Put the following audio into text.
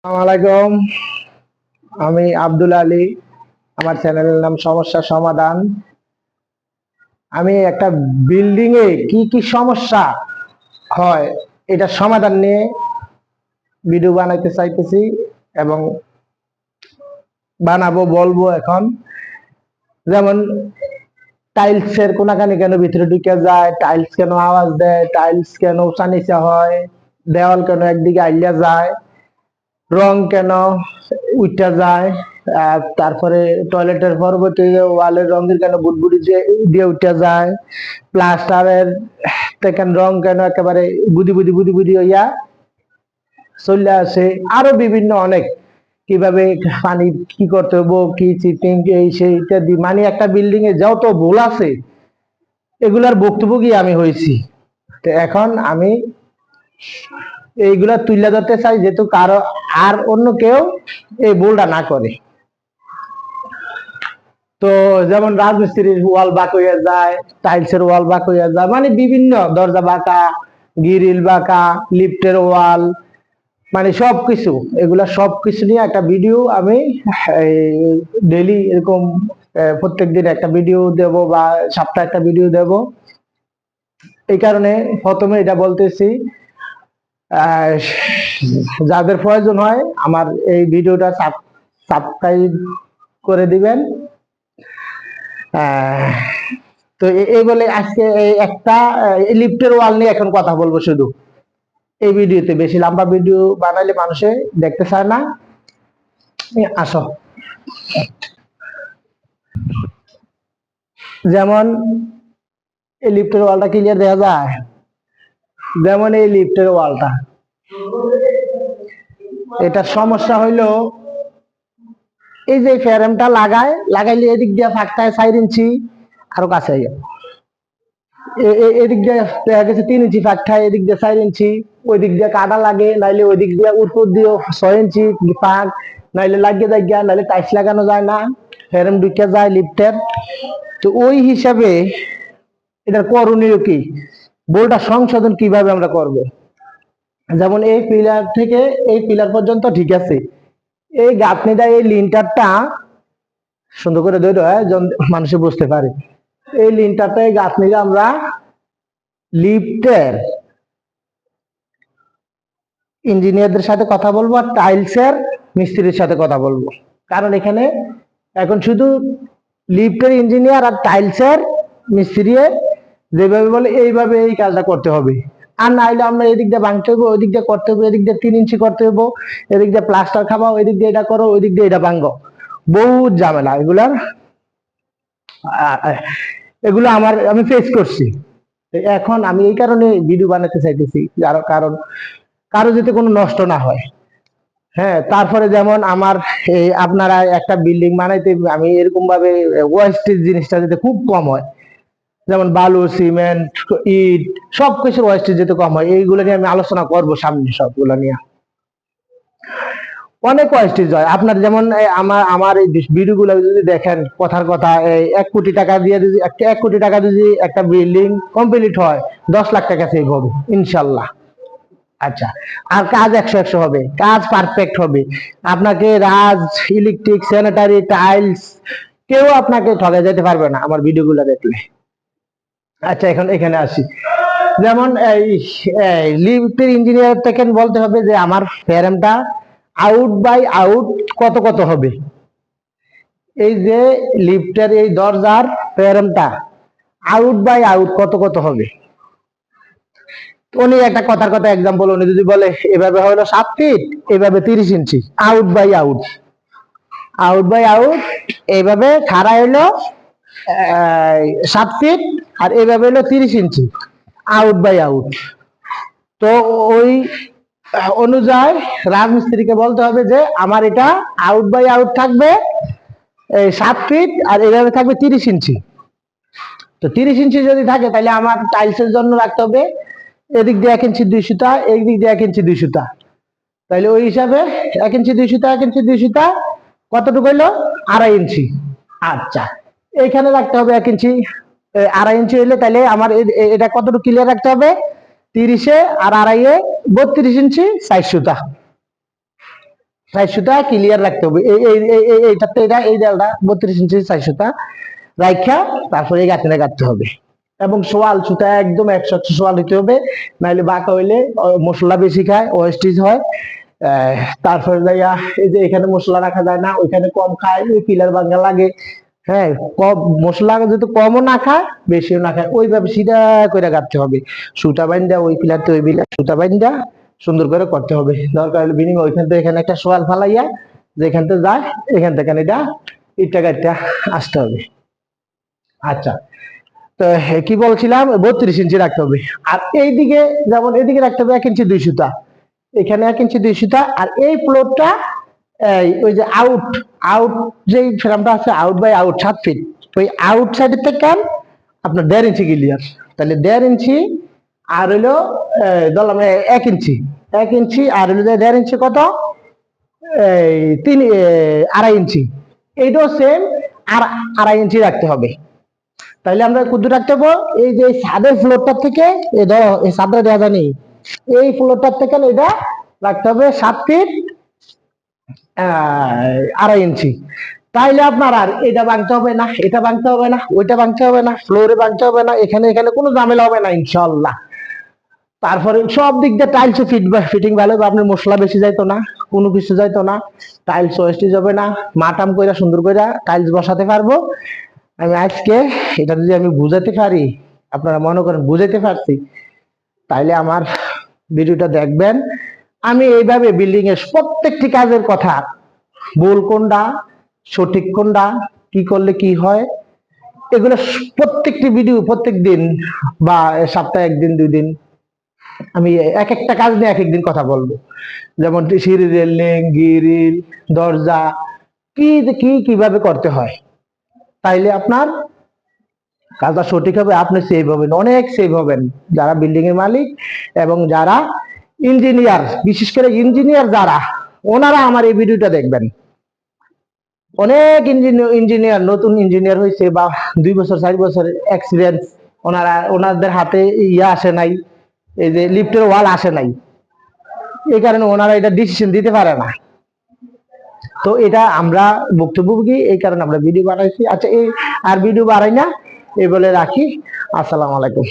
আসসালামাইকুম। আমি আব্দুল আলী। আমার চ্যানেলের নাম সমস্যা সমাধান। আমি একটা বিল্ডিং এ কি কি সমস্যা হয় এটা সমাধান নিয়ে ভিডিও বানাইতে চাইতেছি এবং বানাবো বলবো। এখন যেমন টাইলসের কোনাকানি কেন ভিতরে ঢুকে যায়, টাইলস কেন আওয়াজ দেয়, টাইলস কেন উঁচা নিচা হয়, দেওয়াল কেন একদিকে আইলা যায়, রং কেন উঠা যায়, তারপরে টয়লেটের পরবর্তী ওয়ালের রঙের কেন বুটবুটি দিয়ে উঠা যায়, প্লাস্টারের কেন রং কেন একেবারে বুদি বুদি বুদি বুদি হইয়া চলে আসে, আরো বিভিন্ন অনেক কিভাবে পানি কি করতে হবো, কি চিটিং এই সেই ইত্যাদি, মানে একটা বিল্ডিং এ যত ভুল আছে এগুলার ভুক্তভোগী আমি হয়েছি। তো এখন আমি এইগুলা তুলে ধরতে চাই যেহেতু কারো আর অন্য কেউ এই ভুলটা না করে। তো যেমন রাজমিস্ত্রির ওয়াল বাঁক হইয়া যায়, টাইলসের ওয়াল বাঁক হইয়া যায়, মানে বিভিন্ন দরজা বাঁকা, গ্রিল বাঁকা, লিফটের ওয়াল, মানে সবকিছু, এগুলা সবকিছু নিয়ে একটা ভিডিও আমি ডেইলি এরকম প্রত্যেকদিন একটা ভিডিও দেব বা সপ্তাহে একটা ভিডিও দেব। এই কারণে প্রথমে এটা বলতেছি, যাদের প্রয়োজন হয় আমার এই ভিডিওটা সাবস্ক্রাইব করে দিবেন। তো এই বলে আজকে একটা লিফটের ওয়াল নিয়ে এখন কথা বলবো শুধু এই ভিডিওতে। বেশি লম্বা ভিডিও বানাইলে মানুষে দেখতে চায় না। আসো, যেমন এই লিফটের ওয়ালটা ক্লিয়ার দেখা যায়। যেমন এই লিফটের ওয়ালটা, এটার সমস্যা হইলো এই যে ফ্রেমটা লাগাইলে এদিক দিয়ে ফাঁকটায় 4 ইঞ্চি আরো কাছে এদিক দিয়ে দেখা গেছে 3 ইঞ্চি ফাঁক থাকে, এদিক দিয়ে 4 ইঞ্চি, ওই দিক দিয়ে কাটা লাগে, নাইলে ওই দিক দিয়ে উপর দিয়ে 6 ইঞ্চি ফাঁক, নাইলে লাগিয়ে যায়, নাইলে টাইলস লাগানো যায় না, ফ্রেম ঢুকে যায় লিফটের। তো ওই হিসাবে এটার করণীয় কি, বোর্ডটা সংশোধন কিভাবে আমরা করব। যেমন এই পিলার থেকে এই পিলার পর্যন্ত ঠিক আছে, এই গাঁথনিটা এই লিন্টারটা সুন্দর করে ধরে মানুষে বুঝতে পারে। এই লিন্টারটা এই গাঁথনিটা আমরা লিফটের ইঞ্জিনিয়ারদের সাথে কথা বলবো আর টাইলসের মিস্ত্রির সাথে কথা বলবো। কারণ এখানে এখন শুধু লিফটের ইঞ্জিনিয়ার আর টাইলসের মিস্ত্রি যেভাবে বলে এইভাবে এই কাজটা করতে হবে। আর না হলে আমরা এদিক দিয়ে ভাঙতে হবো, ওই দিক দিয়ে করতে হবে, এদিক দিয়ে 3 ইঞ্চি করতে হবো, এদিক দিয়ে প্লাস্টার খাবাও, ওই দিক দিয়ে এটা করো, ওই দিক দিয়ে এটা ভাঙো, বহুত ঝামেলা এগুলো আমি ফেস করছি। এখন আমি এই কারণে ভিডিও বানাতে চাইতেছি, কারণ কারো যাতে কোনো নষ্ট না হয়। হ্যাঁ, তারপরে যেমন আমার এই আপনারা একটা বিল্ডিং বানাইতে আমি এরকম ভাবে ওয়েস্টেজ জিনিসটা যাতে খুব কম হয়, যেমন বালু, সিমেন্ট, ইট, সবকিছুর ওয়েস্টেজ যাতে কম হয়, এইগুলো নিয়ে আমি আলোচনা করবো সামনে। সবগুলো নিয়ে অনেক ওয়েস্টেজ হয় আপনার। যেমন আমার এই ভিডিও গুলো যদি দেখেন, কথার কথা, 1 কোটি টাকা দিয়ে যদি 1 কোটি টাকা যদি একটা বিল্ডিং কমপ্লিট হয়, 10 লাখ টাকা সেভ হবে ইনশাল্লাহ। আচ্ছা, আর কাজ 100-100 হবে, কাজ পারফেক্ট হবে। আপনাকে ইলেকট্রিক, স্যানিটারি, টাইলস কেউ আপনাকে ঠকাই যেতে পারবে না আমার ভিডিওগুলো দেখলে। আচ্ছা, এখন এখানে আসি। যেমন এই লিফটের ইঞ্জিনিয়ার থেকে বলতে হবে যে আমার ফ্রেমটা আউট বাই আউট কত কত হবে। এই যে লিফটের এই দরজার ফ্রেমটা আউট বাই আউট কত কত হবে। উনি একটা কথার কথা এক্সাম্পল, উনি যদি বলে এভাবে হলো 7 ফিট, এভাবে 30 inch, out by out, out by out, এইভাবে খাড়া হইলো 7 ফিট, আর এইভাবে হলো 30 ইঞ্চি, আউট বাই আউট। তো ওই অনুযায়ী রাজমিস্ত্রিকে বলতে হবে যে আমার এটা আউট বাই আউট থাকবে 7 ফিট, আর এইভাবে থাকবে 30 ইঞ্চি। তো 30 ইঞ্চি যদি থাকে তাহলে আমার টাইলসের জন্য রাখতে হবে এদিক দিয়ে 1 ইঞ্চি 2 সুতা, এই দিক দিয়ে 1 ইঞ্চি 2 সুতা। তাহলে ওই হিসাবে 1 ইঞ্চি 2 সুতা, 1 ইঞ্চি 2 সুতা কতটুকু হইলো? 2.5 ইঞ্চি। আচ্ছা, এইখানে রাখতে হবে 1 ইঞ্চি, 2.5 ইঞ্চি হইলে তাহলে আমার এটা কতটুকু ক্লিয়ার রাখতে হবে? 30-এ আর 2.5-এ 32 ইঞ্চি 4 সুতা। সাইজ সুতা ক্লিয়ার রাখতে হবে। এইটাতে এই দেয়ালটা 32 ইঞ্চি সাইজ সুতা রাখা তারপরে এই গাঁথনিটা গাঁথতে হবে। এবং সোয়াল সুতা একদম 100 সোয়াল হইতে হবে, নাইলে বাঁকা হইলে মশলা বেশি খায়, ওয়েস্টেজ হয়। তারপরে যাইয়া এই যে এখানে মশলা রাখা যায় না, ওইখানে কম খায়, ওই পিলার ভাঙা লাগে। হ্যাঁ, কম মশলা যদি কমও না খায় বেশিও না খায়, ওইভাবে সিধা করে গাঁথতে হবে। সুতা বাইন্দা ওই পিলারতে ওই পিলার সুতা বাইন্দা সুন্দর করে করতে হবে। দরকার হলে বিনিময় ওইখান থেকে এখানে একটা সোয়াল ফালাইয়া যেখান থেকে যায় এখান থেকে এটা ইটটা গাঁথটা আসতে হবে। আচ্ছা, তো কি বলছিলাম, 32 ইঞ্চি রাখতে হবে। আর এইদিকে যেমন এদিকে রাখতে হবে 1 ইঞ্চি 2 সুতা, এখানে 1 ইঞ্চি 2 সুতা। আর এই ফ্লোরটা ওই যে আউট আউট যে ফ্রেমটা আছে আউট বাই আউট 7 ফিট, ওই আউট সাইডের থেকে আপনার 1.5 ইঞ্চি ক্লিয়ার। তাহলে 1.5 ইঞ্চি আর হইলো ধরলাম 1 ইঞ্চি, 1 ইঞ্চি আর হইলো 1.5 ইঞ্চি কত, এই 2.5 ইঞ্চি, এইটাও সেম আর 2.5 ইঞ্চি রাখতে হবে। তাহলে আমরা কত রাখতে হবে, এই যে ছাদের ফ্লোরটার থেকে এই ধরো এই ছাদটা দেওয়া জানি, এই ফ্লোরটার থেকে এটা রাখতে হবে 7 ফিট 2.5 ইঞ্চি। তাইলে আপনার আর এটা ভাঙতে হবে না, এটা ভাঙতে হবে না, ওইটা ভাঙতে হবে না, ফ্লোরে ভাঙতে হবে না, এখানে এখানে কোনো ঝামেলা হবে না ইনশাল্লাহ। তারপরে সব দিক দিয়ে টাইলস ফিটিং ভালো হবে, আপনার মশলা বেশি যাইতো না, কোনো কিছু যাইতো না, টাইলস ওয়েস্টেজ হবে না, মাটাম কইরা সুন্দর কইরা টাইলস বসাতে পারবো। আমি আজকে এটা যদি আমি বুঝাতে পারি, আপনারা মনে করেন বুঝাতে পারছি, তাইলে আমার ভিডিওটা দেখবেন। আমি এইভাবে বিল্ডিং এর প্রত্যেকটি কাজের কথা, ভুল কোনটা সঠিক কোনটা, কি করলে কি হয়, এগুলো প্রত্যেকটি ভিডিও প্রত্যেক দিন বা সপ্তাহে 1 দিন 2 দিন আমি এক একটা কাজ নিয়ে এক একদিন কথা বলবো। যেমন সিঁড়ি রেলিং, গ্রিল, দরজা কি কি কিভাবে করতে হয়, তাইলে আপনার কাজটা সঠিক হবে, আপনি সেভ হবেন, অনেক সেভ হবেন। যারা বিল্ডিং এর মালিক এবং যারা ইঞ্জিনিয়ার, বিশেষ করে ইঞ্জিনিয়ার যারা, ওনারা আমার এই ভিডিওটা দেখবেন। অনেক ইঞ্জিনিয়ার নতুন ইঞ্জিনিয়ার হয়েছে বা 2 বছর 4 বছর এক্সপিরিয়েন্স, ওনাদের হাতে ইয়া আসে নাই, এই যে লিফটের ওয়াল আসে নাই, এই কারণে ওনারা এটা ডিসিশন দিতে পারে না। তো এটা আমরা ভুক্তভোগী, এই কারণে আমরা ভিডিও বানাইছি। আচ্ছা, এই আর ভিডিও বানাই না, এই বলে রাখি। আসসালামু আলাইকুম।